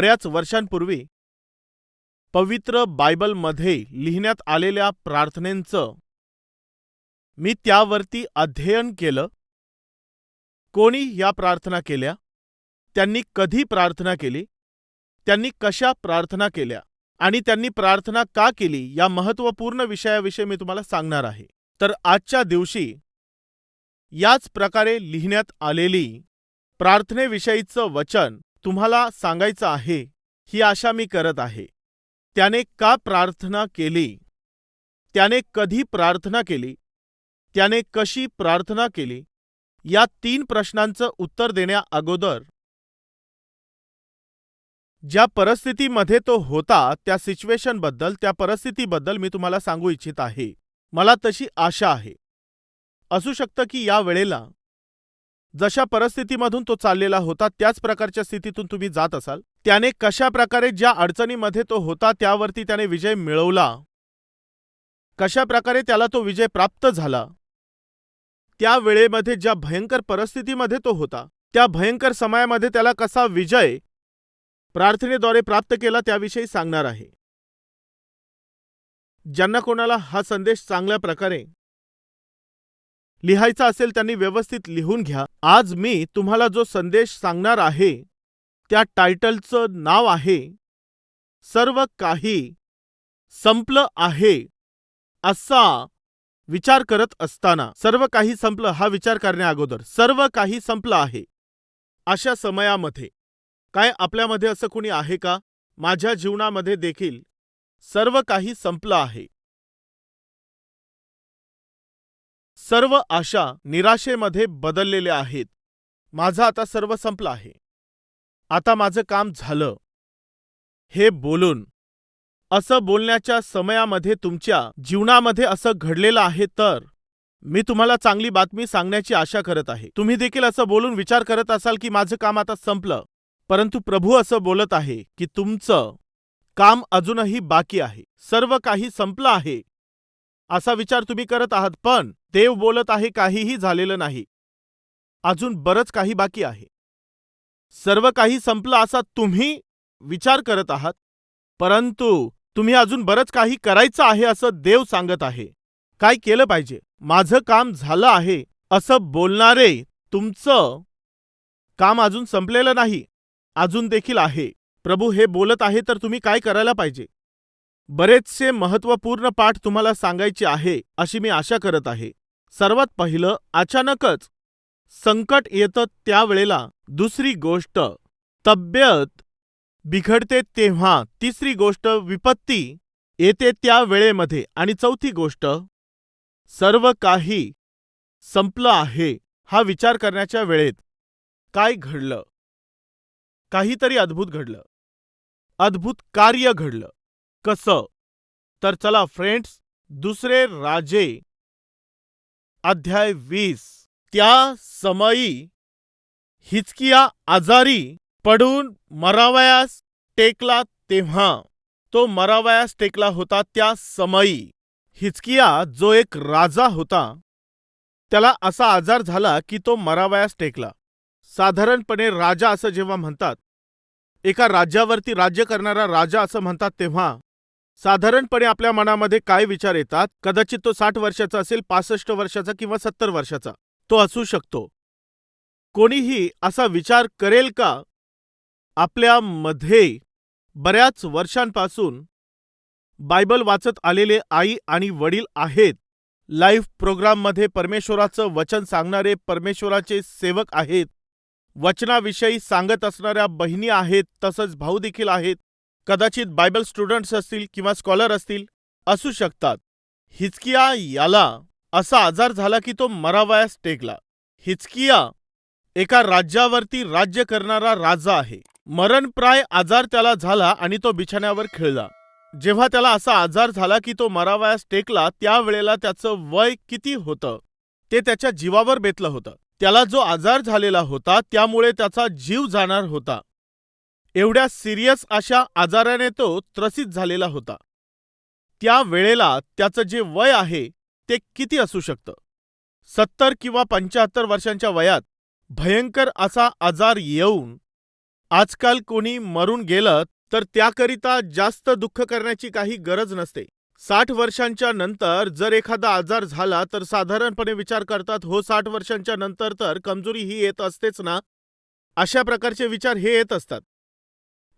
बऱ्याच वर्षांपूर्वी पवित्र बायबलमध्ये लिहिण्यात आलेल्या प्रार्थनेचं मी त्यावरती अध्ययन केलं. कोणी या प्रार्थना केल्या, त्यांनी कधी प्रार्थना केली, त्यांनी कशा प्रार्थना केल्या आणि त्यांनी प्रार्थना का केली या महत्त्वपूर्ण विषयाविषयी मी तुम्हाला सांगणार आहे. तर आजच्या दिवशी याच प्रकारे लिहिण्यात आलेली प्रार्थनेविषयीचं वचन तुम्हाला सांगायचं आहे ही आशा मी करत आहे. त्याने का प्रार्थना केली, त्याने कधी प्रार्थना केली, त्याने कशी प्रार्थना केली या 3 प्रश्नांचं उत्तर देण्या अगोदर ज्या परिस्थितीमध्ये तो होता त्या सिच्युएशनबद्दल, त्या परिस्थितीबद्दल मी तुम्हाला सांगू इच्छित आहे. मला तशी आशा आहे. असू शकतं की या वेळेला जशा परिस्थितीमधून तो चाललेला होता त्याच प्रकारच्या स्थितीतून तुम्ही जात असाल. त्याने कशा प्रकारे ज्या अडचणीमध्ये तो होता त्यावरती त्याने विजय मिळवला, कशा प्रकारे त्याला तो विजय प्राप्त झाला, त्या वेळेमध्ये ज्या भयंकर परिस्थितीमध्ये तो होता त्या भयंकर समयामध्ये त्याला कसा विजय प्रार्थनेद्वारे प्राप्त केला त्याविषयी सांगणार आहे. ज्यांना कोणाला हा संदेश चांगल्या प्रकारे लिहायचा असेल त्यांनी व्यवस्थित लिहून घ्या. आज मी तुम्हाला जो संदेश सांगणार आहे त्या टायटलचं नाव आहे सर्व काही संपलं आहे. असा विचार करत असताना, सर्व काही संपलं हा विचार करण्या अगोदर सर्व काही संपलं आहे अशा समयामध्ये काय आपल्यामध्ये असं कोणी आहे का? माझ्या जीवनामध्ये देखील सर्व काही संपलं आहे. सर्व आशा निराशेमध्ये बदललेल्या आहेत. माझं आता सर्व संपलं आहे, आता माझं काम झालं हे बोलून, असं बोलण्याच्या समयामध्ये तुमच्या जीवनामध्ये असं घडलेलं आहे तर मी तुम्हाला चांगली बातमी सांगण्याची आशा करत आहे. तुम्ही देखील असं बोलून विचार करत असाल की माझं काम आता संपलं, परंतु प्रभू असं बोलत आहे की तुमचं काम अजूनही बाकी आहे. सर्व काही संपलं आहे असा विचार तुम्ही करत आहात, पण देव बोलत आहे काहीही झालेलं नाही, अजून बरंच काही बाकी आहे. सर्व काही संपलं असा तुम्ही विचार करत आहात, परंतु तुम्ही अजून बरंच काही करायचं आहे असं देव सांगत आहे. काय केलं पाहिजे? माझं काम झालं आहे असं बोलणारे तुमचं काम अजून संपलेलं नाही, अजून देखील आहे. प्रभू हे बोलत आहे तर तुम्ही काय करायला पाहिजे? बरेचसे महत्त्वपूर्ण पाठ तुम्हाला सांगायचे आहे अशी मी आशा करत आहे. सर्वात पहिलं, अचानकच संकट येतं त्यावेळेला. दुसरी गोष्ट, तब्येत बिघडते तेव्हा. तिसरी गोष्ट, विपत्ती येते त्या वेळेमध्ये. आणि चौथी गोष्ट, सर्व काही संपलं आहे हा विचार करण्याच्या वेळेत काय घडलं? काहीतरी अद्भुत घडलं, अद्भुत कार्य घडलं. कसं? तर चला फ्रेंड्स, दुसरे राजे अध्याय 20. त्या समयी हिजकिया आजारी पडून मरावयास टेकला. तेव्हा तो मरावयास टेकला होता त्या समयी हिजकिया जो एक राजा होता त्याला असा आजार झाला की तो मरावयास टेकला. साधारणपणे राजा असं जेव्हा म्हणतात, एका राज्यावरती राज्य करणारा राजा असं म्हणतात, तेव्हा साधारणपणे आपल्या मनामध्ये काय विचार येतात? कदाचित तो 60 वर्षाचा असेल, 65 वर्षाचा किंवा 70 वर्षाचा तो असू शकतो. कोणीही असा विचार करेल का? आपल्यामध्ये बऱ्याच वर्षांपासून बायबल वाचत आलेले आई आणि वडील आहेत. लाईव्ह प्रोग्राममध्ये परमेश्वराचं वचन सांगणारे परमेश्वराचे सेवक आहेत. वचनाविषयी सांगत असणाऱ्या बहिणी आहेत, तसंच भाऊ देखील आहेत. कदाचित बायबल स्टुडंट्स असतील किंवा स्कॉलर असतील, असू शकतात. हिजकिया याला असा आजार झाला की तो मरावयास टेकला. हिजकिया एका राज्यावरती राज्य करणारा राजा आहे. मरणप्राय आजार त्याला झाला आणि तो बिछाण्यावर खिळला. जेव्हा त्याला असा आजार झाला की तो मरावयास टेकला त्यावेळेला त्याचं वय किती होतं ते त्याच्या जीवावर बेतलं होतं. त्याला जो आजार झालेला होता त्यामुळे त्याचा जीव जाणार होता. एवढ्या सिरियस अशा आजाराने तो त्रसित झालेला होता. त्या वेळेला त्याचं जे वय आहे ते किती असू शकतं? 70 किंवा 75 वर्षांच्या वयात भयंकर असा आजार येऊन आजकाल कोणी मरून गेलं तर त्याकरिता जास्त दुःख करण्याची काही गरज नसते. 60 वर्षांच्या नंतर जर एखादा आजार झाला तर साधारणपणे विचार करतात, हो 60 वर्षांच्या नंतर तर कमजोरी ही येत असतेच ना. अशा प्रकारचे विचार हे येत असतात.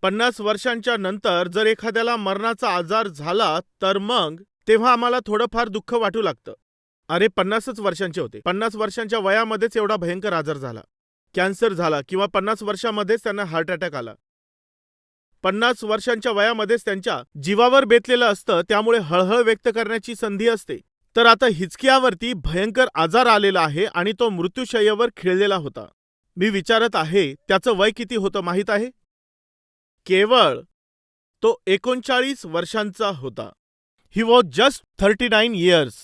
50 वर्षांच्या नंतर जर एखाद्याला मरणाचा आजार झाला तर मग तेव्हा आम्हाला थोडंफार दुःख वाटू लागतं. अरे 50च वर्षांचे होते, 50 वर्षांच्या वयामध्येच एवढा भयंकर आजार झाला, कॅन्सर झाला, किंवा 50 वर्षामध्येच त्यांना हार्ट अटॅक आला. 50 वर्षांच्या वयामध्येच त्यांच्या जीवावर बेतलेलं असतं, त्यामुळे हळहळ व्यक्त करण्याची संधी असते. तर आता हिजकियावरती भयंकर आजार आलेला आहे आणि तो मृत्यूशय्येवर खिळलेला होता. मी विचारत आहे, त्याचं वय किती होतं माहीत आहे? केवळ तो 39 वर्षांचा होता. He was just 39 years.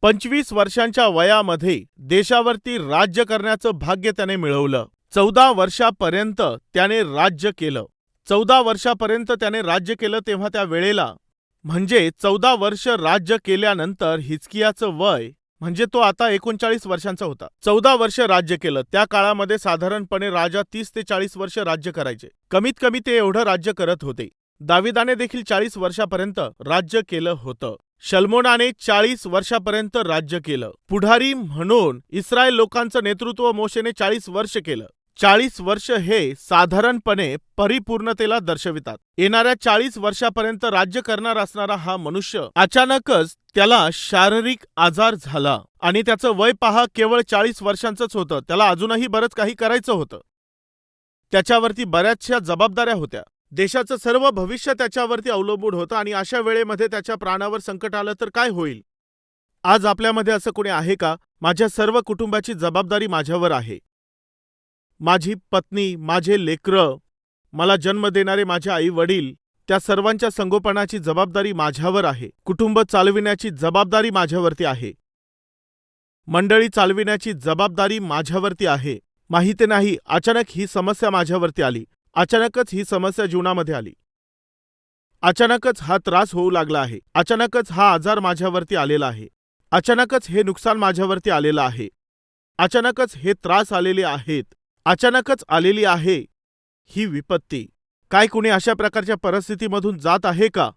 25 वर्षांच्या वयामध्ये देशावरती राज्य करण्याचं भाग्य त्याने मिळवलं. 14 वर्षापर्यंत त्याने राज्य केलं. 14 वर्षापर्यंत त्याने राज्य केलं तेव्हा त्या वेळेला म्हणजे 14 वर्ष राज्य केल्यानंतर हिजकियाचं वय म्हणजे तो आता 39 वर्षांचा होता. 14 वर्ष राज्य केलं. त्या काळामध्ये साधारणपणे राजा 30 ते 40 वर्ष राज्य करायचे. कमीत कमी ते एवढं राज्य करत होते. दाविदाने देखील 40 वर्षापर्यंत राज्य केलं होतं. शल्मोनाने 40 वर्षापर्यंत राज्य केलं. पुढारी म्हणून इस्रायल लोकांचं नेतृत्व मोशेने 40 वर्ष केलं. 40 वर्ष हे साधारणपणे परिपूर्णतेला दर्शवितात. येणाऱ्या 40 वर्षापर्यंत राज्य करणार असणारा हा मनुष्य अचानकच त्याला शारीरिक आजार झाला आणि त्याचं वय पहा केवळ 40 वर्षांचंच होतं. त्याला अजूनही बरंच काही करायचं होतं. त्याच्यावरती बऱ्याचशा जबाबदाऱ्या होत्या. देशाचं सर्व भविष्य त्याच्यावरती अवलंबून होतं आणि अशा वेळेमध्ये त्याच्या प्राणावर संकट आलं तर काय होईल? आज आपल्यामध्ये असं कोणी आहे का? माझ्या सर्व कुटुंबाची जबाबदारी माझ्यावर आहे. माझी पत्नी, माझे लेकरं, मला जन्म देणारे माझे आई वडील, त्या सर्वांच्या संगोपनाची जबाबदारी माझ्यावर आहे. कुटुंब चालविण्याची जबाबदारी माझ्यावरती आहे. मंडळी चालविण्याची जबाबदारी माझ्यावरती आहे. माहिती नाही, अचानक ही समस्या माझ्यावरती आली. अचानकच ही समस्या जीवनामध्ये आली. अचानकच हा त्रास होऊ लागला आहे. अचानकच हा आजार माझ्यावरती आलेला आहे. अचानकच हे नुकसान माझ्यावरती आलेलं आहे. अचानकच हे त्रास आलेले आहेत. अचानकच आलेली आहे ही विपत्ती. काय कुणी अशा प्रकारच्या परिस्थितीमधून जात आहे का?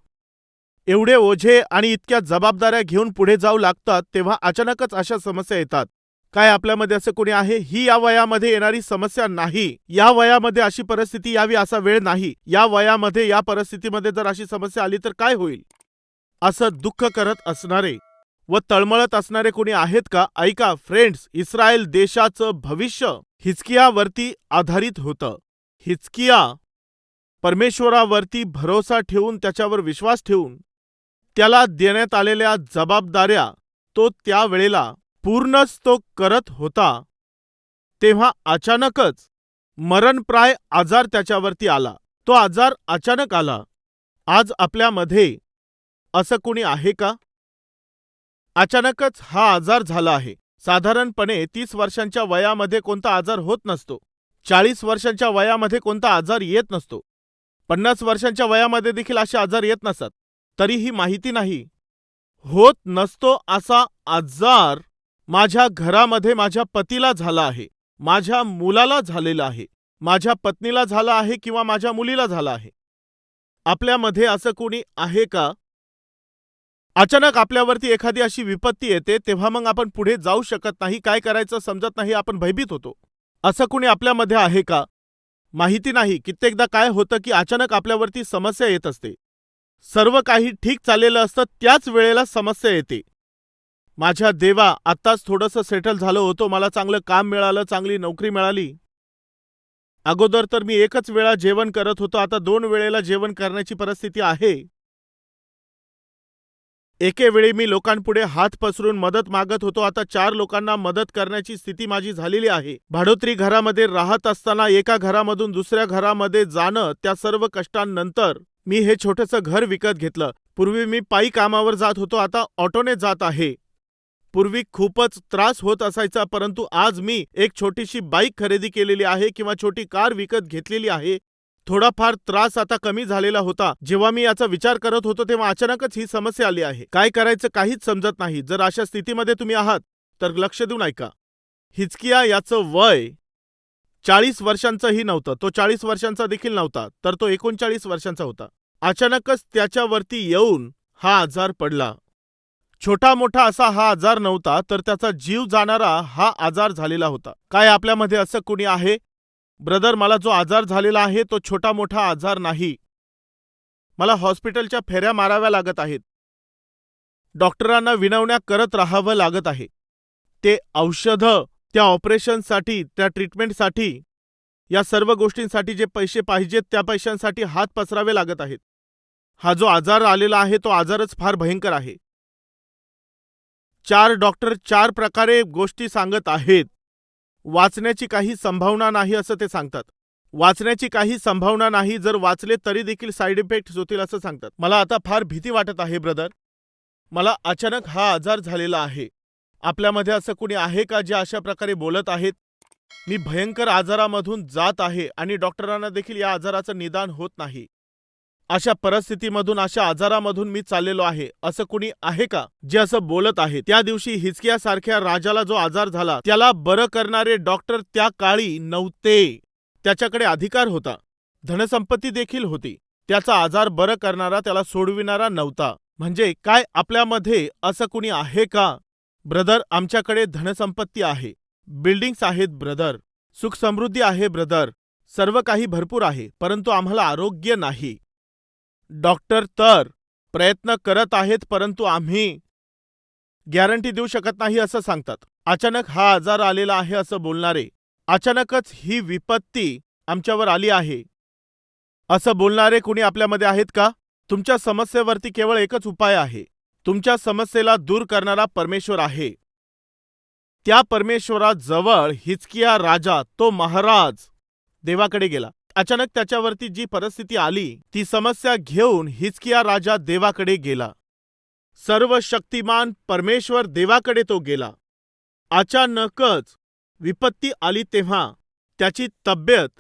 एवढे ओझे आणि इतक्या जबाबदाऱ्या घेऊन पुढे जाऊ लागतात तेव्हा अचानकच अशा समस्या येतात. काय आपल्यामध्ये असं कोणी आहे? ही या वयामध्ये येणारी समस्या नाही. या वयामध्ये अशी परिस्थिती यावी असा वेळ नाही. या वयामध्ये या परिस्थितीमध्ये जर अशी समस्या आली तर काय होईल? असं दुःख करत असणारे व तळमळत असणारे कोणी आहेत का? ऐका फ्रेंड्स, इस्रायल देशाचं भविष्य हिजकियावरती आधारित होतं. हिजकिया परमेश्वरावरती भरोसा ठेवून, त्याच्यावर विश्वास ठेवून त्याला देण्यात आलेल्या जबाबदाऱ्या तो त्यावेळेला पूर्णच तो करत होता. तेव्हा अचानकच मरणप्राय आजार त्याच्यावरती आला. तो आजार अचानक आला. आज आपल्यामध्ये असं कोणी आहे का? अचानकच हा आजार झाला आहे. साधारणपणे 30 वर्षांच्या वयामध्ये कोणता आजार होत नसतो. 40 वर्षांच्या वयामध्ये कोणता आजार येत नसतो. 50 वर्षांच्या वयामध्ये देखील असे आजार येत नसतात. तरीही माहिती नाही, होत नसतो असा आजार माझ्या घरामध्ये माझ्या पतीला झाला आहे, माझ्या मुलाला झालेला आहे, माझ्या पत्नीला झाला आहे किंवा माझ्या मुलीला झाला आहे. आपल्यामध्ये असं कोणी आहे का? अचानक आपल्यावरती एखादी अशी विपत्ती येते तेव्हा मग आपण पुढे जाऊ शकत नाही. काय करायचं समजत नाही. आपण भयभीत होतो. असं कोणी आपल्यामध्ये आहे का? माहिती नाही. कित्येकदा काय होतं की अचानक आपल्यावरती समस्या येत असते. सर्व काही ठीक चाललेलं असतं, त्याच वेळेला समस्या येते. माझ्या देवा, आत्ताच थोडंसं सेटल झालो होतो, मला चांगलं काम मिळालं, चांगली नोकरी मिळाली. अगोदर तर मी एकच वेळा जेवण करत होतो, आता 2 वेळेला जेवण करण्याची परिस्थिती आहे. एके वेळी मी लोकांपुढे हात पसरून मदत मागत होतो, आता 4 लोकांना मदत करण्याची स्थिती माझी झालेली आहे. भाडोत्री घरामध्ये राहत असताना एका घरामधून दुसऱ्या घरामध्ये जाणं, त्या सर्व कष्टांनंतर मी हे छोटंसं घर विकत घेतलं. पूर्वी मी पायी कामावर जात होतो, आता ऑटोने जात आहे. पूर्वी खूपच त्रास होत असायचा, परंतु आज मी एक छोटीशी बाईक खरेदी केलेली आहे किंवा छोटी कार विकत घेतलेली आहे. थोडाफार त्रास आता कमी झालेला होता. जेव्हा मी याचा विचार करत होतो तेव्हा अचानकच ही समस्या आली आहे. काय करायचं काहीच समजत नाही. जर अशा स्थितीमध्ये तुम्ही आहात तर लक्ष देऊन ऐका. हिजकिया याचं वय 40 वर्षांचाही नव्हतं, तो 40 वर्षांचा देखील नव्हता, तर तो 39 वर्षांचा होता. अचानकच त्याच्यावरती येऊन हा आजार पडला. छोटा मोठा असा हा आजार नव्हता, तर त्याचा जीव जाणारा हा आजार झालेला होता. काय आपल्यामध्ये असं कुणी आहे? ब्रदर, मला जो आजार झालेला आहे तो छोटा मोठा आजार नाही. मला हॉस्पिटलच्या फेऱ्या माराव्या लागत आहेत. डॉक्टरांना विनवण्या करत राहावं लागत आहे. ते औषधं, त्या ऑपरेशनसाठी, त्या ट्रीटमेंटसाठी, या सर्व गोष्टींसाठी जे पैसे पाहिजेत त्या पैशांसाठी हात पसरावे लागत आहेत. हा जो आजार आलेला आहे तो आजारच फार भयंकर आहे. 4 डॉक्टर 4 प्रकारे गोष्टी सांगत आहेत. वाचण्याची काही संभावना नाही असं ते सांगतात. वाचण्याची काही संभावना नाही, जर वाचले तरी देखील साईड इफेक्ट्स होतील असं सांगतात. मला आता फार भीती वाटत आहे ब्रदर. मला अचानक हा आजार झालेला आहे. आपल्यामध्ये असं कुणी आहे का जे अशा प्रकारे बोलत आहेत? मी भयंकर आजारामधून जात आहे आणि डॉक्टरांना देखील या आजाराचं निदान होत नाही. अशा परिस्थितीमधून, अशा आजारामधून मी चाललेलो आहे. असं कुणी आहे का जे असं बोलत आहे? त्या दिवशी हिजकियासारख्या राजाला जो आजार झाला त्याला बरं करणारे डॉक्टर त्या काळी नव्हते. त्याच्याकडे अधिकार होता, धनसंपत्ती देखील होती. त्याचा आजार बरं करणारा, त्याला सोडविणारा नव्हता. म्हणजे काय आपल्यामध्ये असं कुणी आहे का? ब्रदर, आमच्याकडे धनसंपत्ती आहे, बिल्डिंग्स आहेत ब्रदर, सुख समृद्धी आहे ब्रदर, सर्व काही भरपूर आहे, परंतु आम्हाला आरोग्य नाही. डॉक्टर तर प्रयत्न करत आहेत, परंतु आम्ही गॅरंटी देऊ शकत नाही असं सांगतात. अचानक हा आजार आलेला आहे असं बोलणारे, अचानकच ही विपत्ती आमच्यावर आली आहे असं बोलणारे कुणी आपल्यामध्ये आहेत का? तुमच्या समस्येवरती केवळ एकच उपाय आहे. तुमच्या समस्येला दूर करणारा परमेश्वर आहे. त्या परमेश्वराजवळ हिजकिया राजा, तो महाराज देवाकडे गेला. अचानक त्याच्यावरती जी परिस्थिती आली ती समस्या घेऊन हिजकिया राजा देवाकडे गेला. सर्व शक्तिमान परमेश्वर देवाकडे तो गेला. अचानकच विपत्ती आली तेव्हा त्याची तब्येत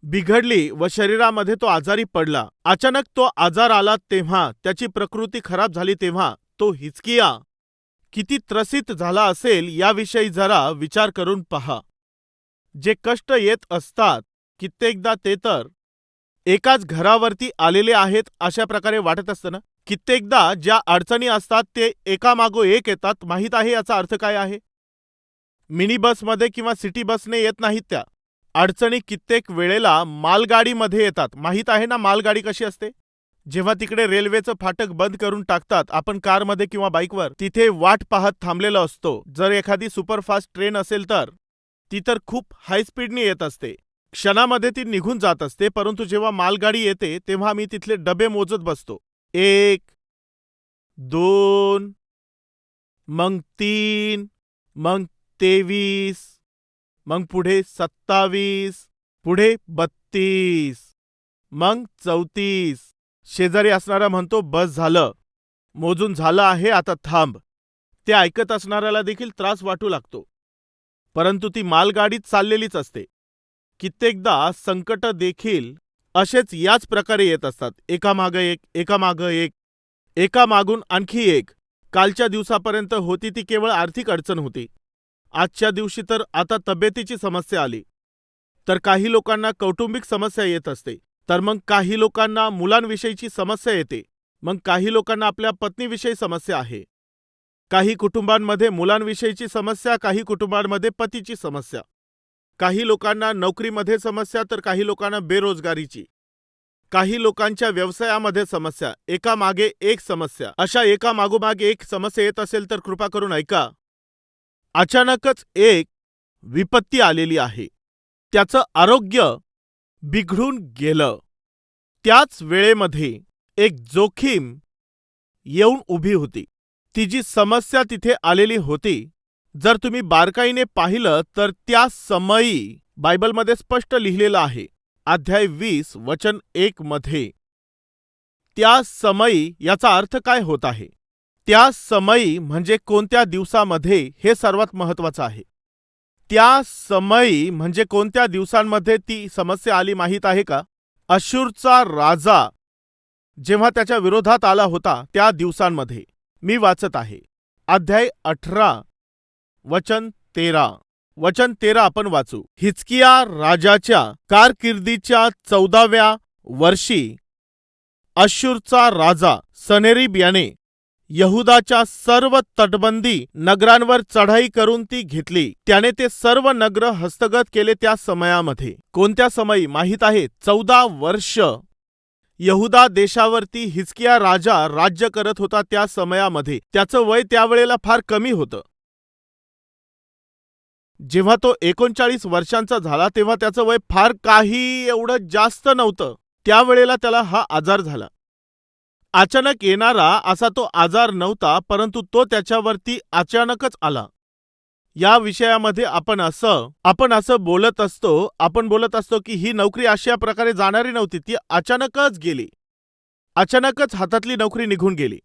बिघडली व शरीरामध्ये तो आजारी पडला. अचानक तो आजार आला तेव्हा, त्याची प्रकृती खराब झाली तेव्हा तो हिजकिया किती त्रसित झाला असेल याविषयी जरा विचार करून पहा. जे कष्ट येत असतात कित्येकदा ते तर एकाच घरावरती आलेले आहेत अशा प्रकारे वाटत असतं ना. कित्येकदा ज्या अडचणी असतात ते एकामागो एक येतात. माहीत आहे याचा अर्थ काय आहे? मिनी बसमध्ये किंवा सिटी बसने येत नाहीत त्या अडचणी, कित्येक वेळेला मालगाडीमध्ये येतात. माहीत आहे ना मालगाडी कशी असते? जेव्हा तिकडे रेल्वेचं फाटक बंद करून टाकतात, आपण कारमध्ये किंवा बाईकवर तिथे वाट पाहत थांबलेलो असतो. जर एखादी सुपरफास्ट ट्रेन असेल तर ती तर खूप हाय स्पीडने येत असते, क्षणामध्ये ती निघून जात असते. परंतु जेव्हा मालगाडी येते तेव्हा मी तिथले डबे मोजत बसतो. 1, 2, मग 3, मग 23, मग पुढे 27, पुढे 32, मग 34. शेजारी असणारा म्हणतो बस झालं, मोजून झालं आहे, आता थांब. ते ऐकत असणाऱ्याला देखील त्रास वाटू लागतो, परंतु ती मालगाडीत चाललेलीच असते. कित्येकदा संकट देखील असेच याच प्रकारे येत असतात, एकामागं एक, एकामागं एक, एकामागून आणखी एक. कालच्या दिवसापर्यंत होती ती केवळ आर्थिक अडचण होती. आजच्या दिवशी तर आता तब्येतीची समस्या आली, तर काही लोकांना कौटुंबिक समस्या येत असते, तर मग काही लोकांना मुलांविषयीची समस्या येते, मग काही लोकांना आपल्या पत्नीविषयी समस्या आहे, काही कुटुंबांमध्ये मुलांविषयीची समस्या, काही कुटुंबांमध्ये पतीची समस्या, काही लोकांना नोकरीमध्ये समस्या, तर काही लोकांना बेरोजगारीची, काही लोकांच्या व्यवसायामध्ये समस्या, एकामागे एक समस्या. अशा एकामागोमाग एक समस्या येत असेल तर कृपा करून ऐका. अचानकच एक विपत्ती आलेली आहे, त्याचं आरोग्य बिघडून गेलं. त्याच वेळेमध्ये एक जोखीम येऊन उभी होती. ती जी समस्या तिथे आलेली होती, जर तुम्ही बारकाईने पाहिलं तर त्या समयी बायबलमध्ये स्पष्ट लिहिलेलं आहे, अध्याय 20 वचन 1 मध्ये. त्या समयी याचा अर्थ काय होत आहे? त्या समयी म्हणजे कोणत्या दिवसामध्ये हे सर्वात महत्त्वाचं आहे. त्या समयी म्हणजे कोणत्या दिवसांमध्ये ती समस्या आली माहीत आहे का? अशूरचा राजा जेव्हा त्याच्या विरोधात आला होता त्या दिवसांमध्ये. मी वाचत आहे, अध्याय 18 वचन 13. वचन 13 आपण वाचू. हिजकिया राजाच्या कारकिर्दीच्या 14व्या वर्षी अश्शूरचा राजा सनेरीब याने यहुदाच्या सर्व तटबंदी नगरांवर चढाई करून ती घेतली. त्याने ते सर्व नगर हस्तगत केले त्या समयामध्ये. कोणत्या समयी माहीत आहे? 14 वर्ष यहुदा देशावरती हिजकिया राजा राज्य करत होता त्या समयामध्ये. त्याचं वय त्यावेळेला फार कमी होतं. जेव्हा तो 39 वर्षांचा झाला तेव्हा त्याचं वय फार काही एवढं जास्त नव्हतं. त्यावेळेला त्याला हा आजार झाला. अचानक येणारा असा तो आजार नव्हता, परंतु तो त्याच्यावरती अचानकच आला. या विषयामध्ये आपण असं बोलत असतो की ही नोकरी अशा प्रकारे जाणारी नव्हती, ती अचानकच गेली. अचानकच हातातली नोकरी निघून गेली.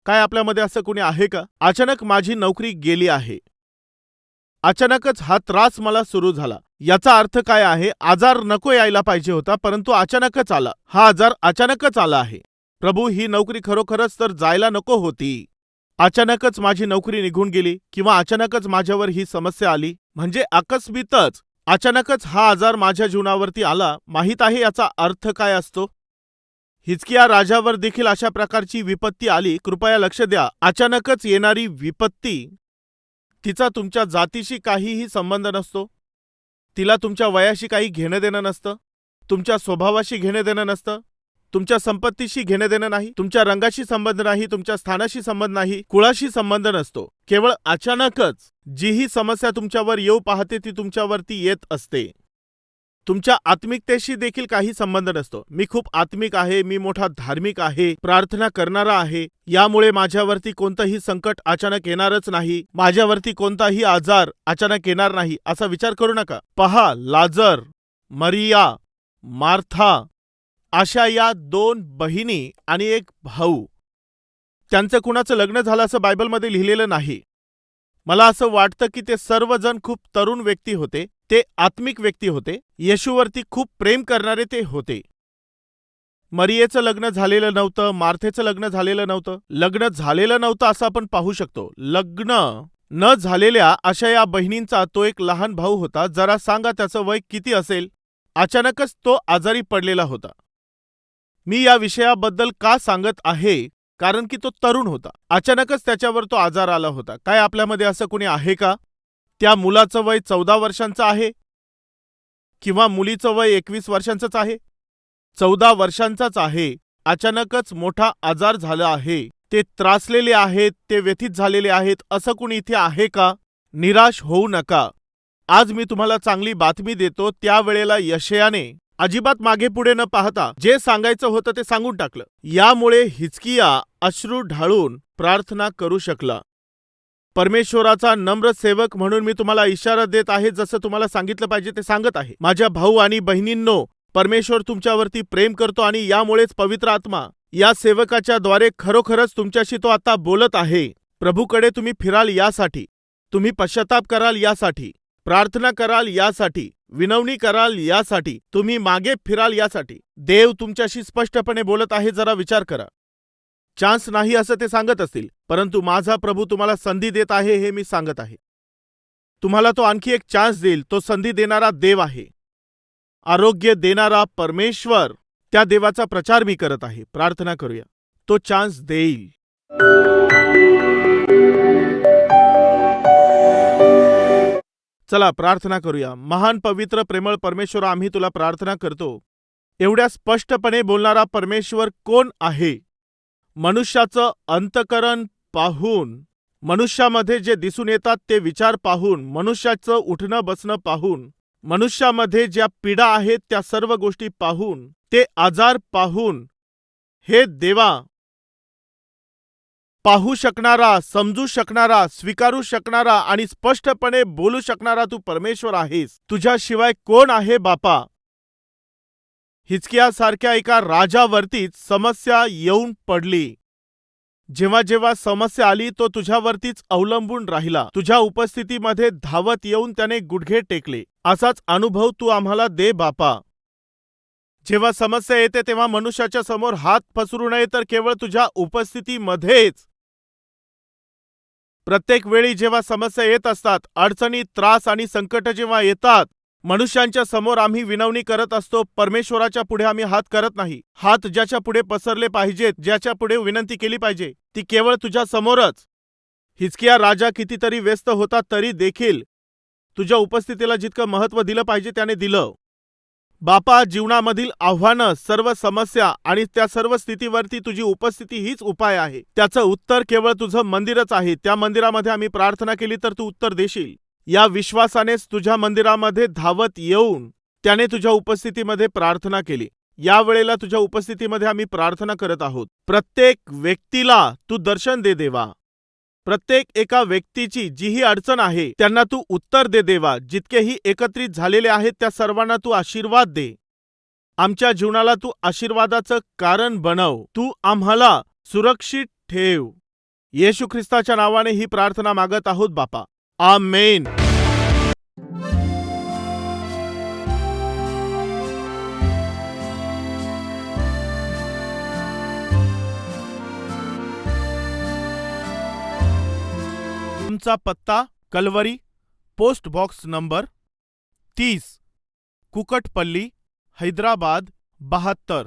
काय आपल्यामध्ये असं कोणी आहे का? अचानक माझी नोकरी गेली आहे, अचानकच हा त्रास मला सुरू झाला. याचा अर्थ काय आहे? आजार नको यायला पाहिजे होता, परंतु अचानकच आला. हा आजार अचानकच आला आहे. प्रभू, ही नोकरी खरोखरच तर जायला नको होती. अचानकच माझी नोकरी निघून गेली किंवा अचानकच माझ्यावर ही समस्या आली. म्हणजे अकस्मातच अचानकच हा आजार माझ्या जीवनावरती आला. माहीत आहे याचा अर्थ काय असतो? हिजकिया राजावर देखील अशा प्रकारची विपत्ती आली. कृपया लक्ष द्या. अचानकच येणारी विपत्ती, तिचा तुमच्या जातीशी काहीही संबंध नसतो. तिला तुमच्या वयाशी काही घेणं देणं नसतं. तुमच्या स्वभावाशी घेणं देणं नसतं. तुमच्या संपत्तीशी घेणं देणं नाही. तुमच्या रंगाशी संबंध नाही. तुमच्या स्थानाशी संबंध नाही. कुळाशी संबंध नसतो. केवळ अचानकच जी ही समस्या तुमच्यावर येऊ पाहते ती तुमच्यावरती येत असते. तुमच्या आत्मिकतेशी देखील काही संबंध नसतो. मी खूप आत्मिक आहे, मी मोठा धार्मिक आहे, प्रार्थना करणारा आहे, यामुळे माझ्यावरती कोणतंही संकट अचानक येणारच नाही, माझ्यावरती कोणताही आजार अचानक येणार नाही, असा विचार करू नका. पहा, लाजर, मरिया, मार्था अशा या 2 बहिणी आणि एक भाऊ, त्यांचं कुणाचं लग्न झालं असं बायबलमध्ये लिहिलेलं नाही. मला असं वाटतं की ते सर्वजण खूप तरुण व्यक्ती होते. ते आत्मिक व्यक्ती होते. येशूवरती खूप प्रेम करणारे ते होते. मरियेचं लग्न झालेलं नव्हतं, मार्थेचं लग्न झालेलं नव्हतं. लग्न झालेलं नव्हतं असं आपण पाहू शकतो. लग्न न झालेल्या अशा या बहिणींचा तो एक लहान भाऊ होता. जरा सांगा त्याचं वय किती असेल? अचानकच तो आजारी पडलेला होता. मी या विषयाबद्दल का सांगत आहे? कारण की तो तरुण होता. अचानकच त्याच्यावर तो आजार आला होता. काय आपल्यामध्ये असं कोणी आहे का? त्या मुलाचं वय 14 वर्षांचं आहे किंवा मुलीचं वय 21 वर्षांचंच आहे, 14 वर्षांचाच आहे. अचानकच मोठा आजार झाला आहे. ते त्रासलेले आहेत, ते व्यथित झालेले आहेत. असं कोणी इथे आहे का? निराश होऊ नका. आज मी तुम्हाला चांगली बातमी देतो. त्यावेळेला यशायाने अजिबात मागे पुढे न पाहता जे सांगायचं होतं ते सांगून टाकलं. यामुळे हिजकिया अश्रू ढाळून प्रार्थना करू शकला. परमेश्वराचा नम्र सेवक म्हणून मी तुम्हाला इशारा देत आहे. जसं तुम्हाला सांगितलं पाहिजे ते सांगत आहे. माझ्या भाऊ आणि बहिणींनो, परमेश्वर तुमच्यावरती प्रेम करतो आणि यामुळेच पवित्र आत्मा या सेवकाच्या द्वारे खरोखरच तुमच्याशी तो आता बोलत आहे. प्रभूकडे तुम्ही फिराल यासाठी, तुम्ही पश्चाताप कराल यासाठी, प्रार्थना कराल यासाठी, विनवणी कराल यासाठी, तुम्ही मागे फिराल यासाठी देव तुमच्याशी स्पष्टपणे बोलत आहे. जरा विचार करा. चान्स नाही असं ते सांगत असतील, परंतु माझा प्रभू तुम्हाला संधी देत आहे हे मी सांगत आहे. तुम्हाला तो आणखी एक चान्स देईल. तो संधी देणारा देव आहे, आरोग्य देणारा परमेश्वर. त्या देवाचा प्रचार मी करत आहे. प्रार्थना करूया. तो चान्स देईल. चला प्रार्थना करूया. महान पवित्र प्रेमळ परमेश्वर, आम्ही तुला प्रार्थना करतो. एवढ्या स्पष्टपणे बोलणारा परमेश्वर कोण आहे? मनुष्याचं अंतकरण पाहून, मनुष्यामध्ये जे दिसून येतात ते विचार पाहून, मनुष्याचं उठणं बसणं पाहून, मनुष्यामध्ये ज्या पीडा आहेत त्या सर्व गोष्टी पाहून, ते आजार पाहून, हे देवा, पाहू शकणारा, समजू शकणारा, स्वीकारू शकणारा आणि स्पष्टपणे बोलू शकणारा तू परमेश्वर आहेस. तुझ्याशिवाय कोण आहे बापा? हिजकियासारख्या एका राजावरतीच समस्या येऊन पडली. जेव्हा जेव्हा समस्या आली तो तुझ्यावरतीच अवलंबून राहिला. तुझ्या उपस्थितीमध्ये धावत येऊन त्याने गुडघे टेकले. असाच अनुभव तू आम्हाला दे बापा. जेव्हा समस्या येते तेव्हा मनुष्याच्या समोर हात पसरू नये, तर केवळ तुझ्या उपस्थितीमध्येच प्रत्येक वेळी जेव्हा समस्या येत असतात, अडचणी, त्रास आणि संकट जेव्हा येतात, मनुष्यांच्या समोर आम्ही विनवणी करत असतो, परमेश्वराच्या पुढे आम्ही हात करत नाही. हात ज्याच्या पुढे पसरले पाहिजेत, ज्याच्या पुढे विनंती केली पाहिजे, ती केवळ तुझ्या समोरच. हिजकिया राजा कितीतरी व्यस्त होता तरी देखील तुझ्या उपस्थितीला जितकं महत्त्व दिलं पाहिजे त्याने दिलं. बापा, जीवनामधील आव्हानं, सर्व समस्या आणि त्या सर्व स्थितीवरती तुझी उपस्थिती हीच उपाय आहे. त्याचं उत्तर केवळ तुझं मंदिरच आहे. त्या मंदिरामध्ये आम्ही प्रार्थना केली तर तू उत्तर देशील. या विश्वासानेच तुझ्या मंदिरामध्ये धावत येऊन त्याने तुझ्या उपस्थितीमध्ये प्रार्थना केली. या वेळेला तुझ्या उपस्थितीमध्ये आम्ही प्रार्थना करत आहोत. प्रत्येक व्यक्तीला तू दर्शन दे देवा. प्रत्येक एका व्यक्तीची जीही अडचण आहे त्यांना तू उत्तर दे देवा. जितकेही एकत्रित झालेले आहेत त्या सर्वांना तू आशीर्वाद दे. आमच्या जीवनाला तू आशीर्वादाचं कारण बनव. तू आम्हाला सुरक्षित ठेव. येशू ख्रिस्ताच्या नावाने ही प्रार्थना मागत आहोत बापा. आमेन. तुमचा पत्ता Calvary, post box number 30, Kukatpally, Hyderabad 72.